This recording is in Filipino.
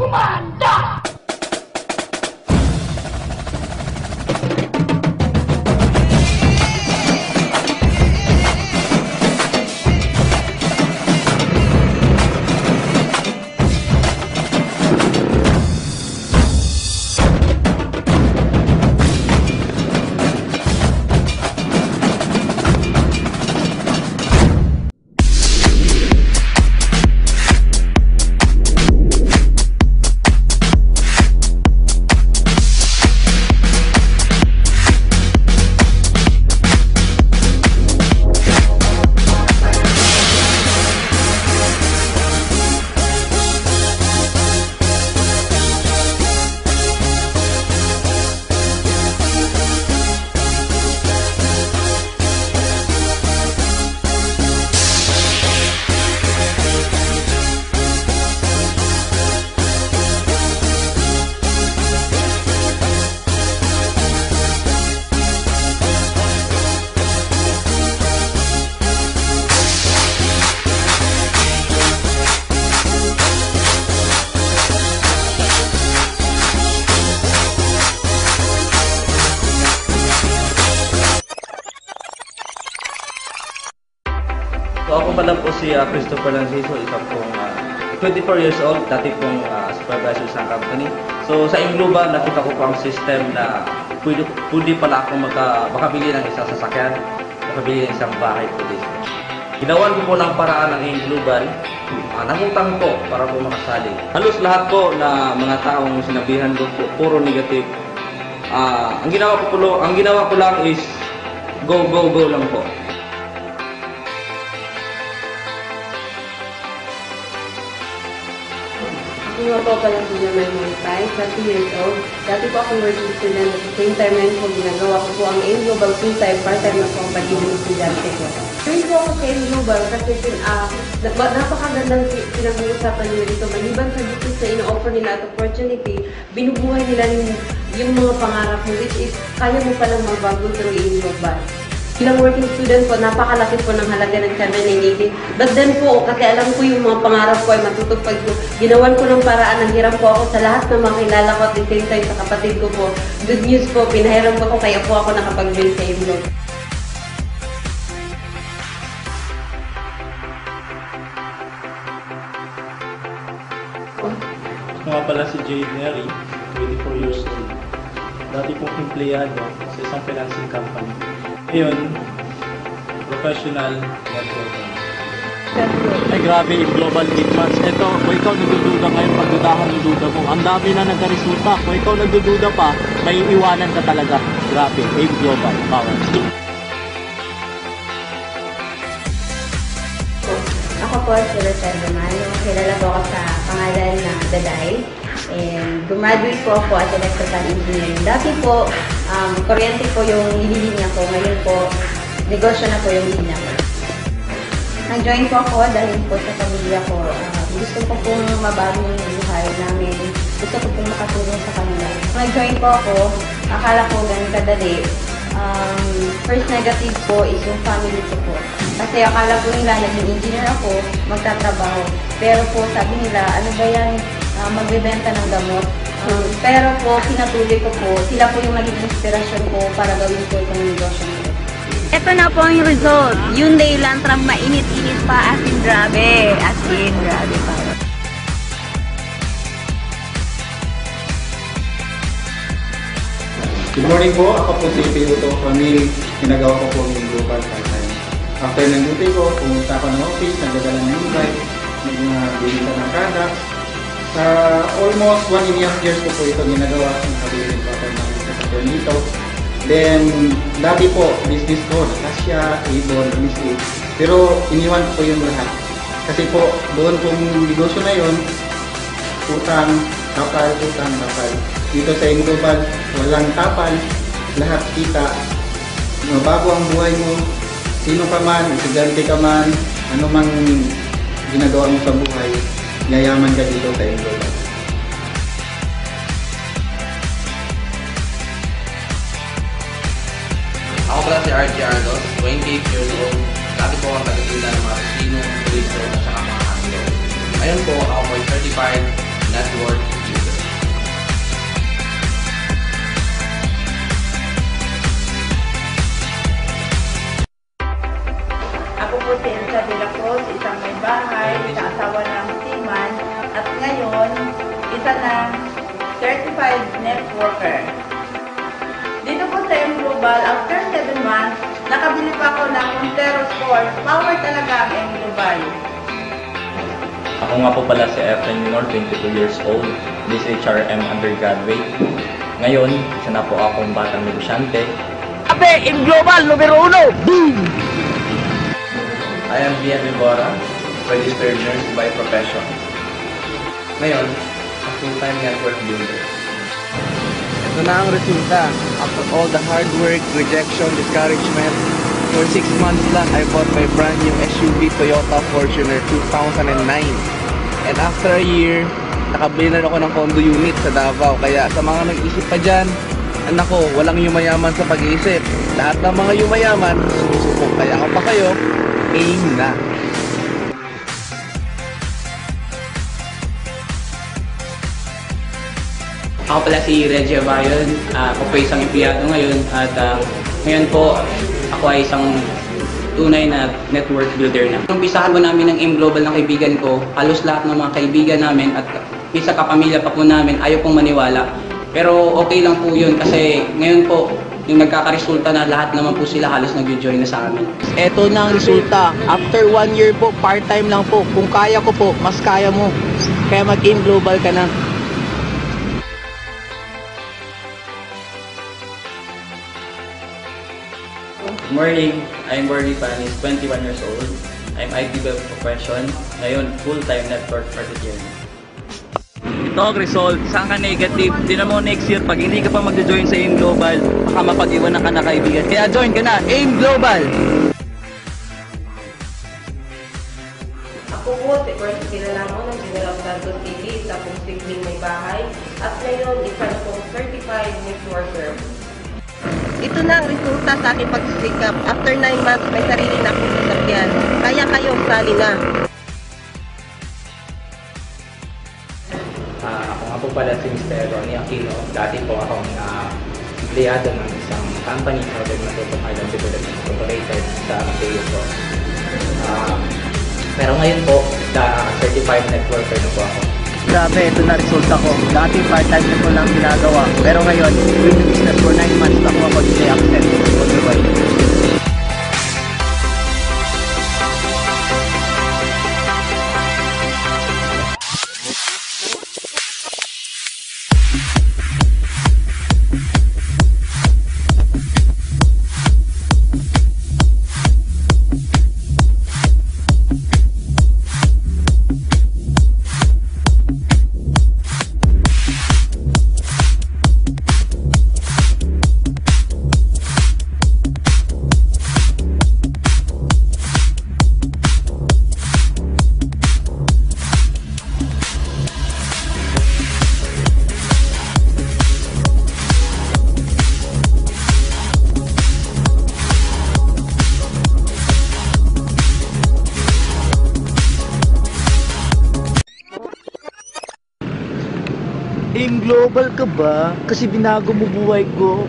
kumanda! So ako pa lang po si Christopher Lanciso, isang pong 24 years old, dati pong supervisor sa company. So sa Ingloba, nakita ko po ang system na pwede pala akong makabili ng isang sasakyan, makabili ng isang bahay po dito. Ginawan ko po ng paraan ng Ingloba, nangutang po para po makasali. Halos lahat po na mga taong sinabihan ko po, puro negative. Ang ginawa ko lang is go lang po. Ako nga po pala si Jamel Montay, 30 years old. Dati po akong working student at the same time rin po ginagawa ko po ang AIM Global full-time part-time na po ang pagiging estudyante ko. Join po ako sa AIM Global kasi napakagandang pinag-uusapan nila dito. Maliban sa dito sa ino-offer nila at opportunity, binubuhay nila yung mga pangarap mo, which is kaya mo palang magbago through AIM Global. Bilang working student po, napakalaki po ng halaga ng 780. But then po, kasi alam ko yung mga pangarap ko ay matutupad ko. Ginawan ko ng paraan, nanghiram po ako sa lahat ng makilala ko at the same time sa kapatid ko po. Good news po, pinahiram ko kaya po ako nakapag-join sa IMLO. Ako nga pala si Jade Mary, 24 years old. Dati pong empleyado sa isang financing company. Ngayon, professional networker. Ay grabe yung global hitmans. Ito, kung ikaw nagdududa ngayon, pagdudahan ng duda mo, ang dami na nagkaresulta. Kung ikaw nagdududa pa, may iwanan ka talaga. Grabe, AIM Global Power. Ako po si Rachel Romano. Kilala po ako sa pangalan na Daday. And gumraduate po ako as electrical engineering. Dati po, kuryente po yung nililinya ko. Ngayon po, negosyo na po yung linya ko. Nag-join po ako dahil po sa pamilya ko. Gusto ko pong mabago yung buhay namin. Gusto ko pong makatulong sa kanila. Nag-join po ako, akala ko ganun kadali. First negative po is yung family ko po. Kasi akala po nila naging engineer ako, magtatrabaho. Pero po sabi nila, ano ba yan, magbebenta ng gamot. Pero po, pinatuloy ko po, sila po yung naging inspirasyon ko para gawin ko itong negosyo nito. Ito na po ang result. Yung Dayland Tram mainit-init pa, as in grabe. As in grabe pa. Good morning po. Ako po si Piluto Camille. Ginagawa ko po yung global part-time. After ng duty ko, pumunta ako ng office, nagdadala ng invite, nagbibita ng products. Sa almost 1.5 years ko po ito ginagawa. Nakabilin po ako ng sasakyan dito. Then, dati po, business ko, Natasha, Avon, Misty. Pero, iniwan ko po yung lahat. Kasi po, doon pong negosyo na yun, utang, kapal. Dito sa Global, walang kapal, lahat kita. Mabago ang buhay mo, sino ka man, estudyante ka man, ano mang ginagawa mo sa buhay, yayaman ka dito sa Global. Ako pala si RJ Arlos, 28 years old. Dati po ang nagtitinda ng mga sino, tuliso, at saka mga handler. Ngayon po, ako po ay certified network Agos, isang may bahay, sa asawa ng seaman, at ngayon, isa ng certified networker. Dito po sa M Global, after 7 months, nakabili pa ako ng Montero Sports. Power talaga ang M Global. Ako nga po pala si Efren Minor, 22 years old, DCHRM undergraduate. Ngayon, isa na po akong batang negosyante. Grabe, in global, numero 1! Boom! I am Bian Vibora, registered nurse by profession. Ngayon, a full-time network builder. Ito na ang resulta. After all the hard work, rejection, discouragement, for 6 months lang, I bought my brand new SUV Toyota Fortuner 2009. And after a year, nakabili na ako ng condo unit sa Davao. Kaya sa mga nag-isip pa dyan, anak ko, walang yumayaman sa pag-iisip. Lahat ng mga yumayaman, sumusubok. Kaya ako pa kayo, aim na. Ako pala si Reggie Abayon. Ako po isang empleyado ngayon at ngayon po ako ay isang tunay na network builder na. Nung umpisahan po namin ng M Global ng kaibigan ko, halos lahat ng mga kaibigan namin at isa kapamilya pa po namin ayaw pong maniwala. Pero okay lang po yun kasi ngayon po yung nagkakaresulta na lahat naman po sila halos nag-join na sa amin. Ito na ang resulta. After 1 year po, part-time lang po. Kung kaya ko po, mas kaya mo. Kaya mag-in global ka na. Good morning, I'm Bordy Panis, 21 years old. I'm IT by profession. Ngayon, full-time network marketer. Ito ang result. Saan ka negative? Tinan mo next year, pag hindi ka pa mag-join sa AIM Global, baka mapag-iwanan ka na kaibigan. Kaya join ka na, AIM Global! Ako po, si First Kilala mo ng General Santos City, isa pong sibling may bahay, at ngayon, isa pong certified networker. Ito na ang resulta sa aking pagsisikap. After 9 months, may sarili na akong sasakyan. Kaya kayo, sali na. Ako nga po pala si Mr. Ronnie Aquino. Dati po akong empleyado ng isang company, Northern Matuto Island Development Incorporated sa Mateo po. Pero ngayon po, certified networker na po ako. Grabe, ito na resulta ko. Dati part-time ko lang ginagawa. Pero ngayon, doing the business for 9 months na ako today access. Otherwise. AIM Global ka ba? Kasi binago mo buhay ko.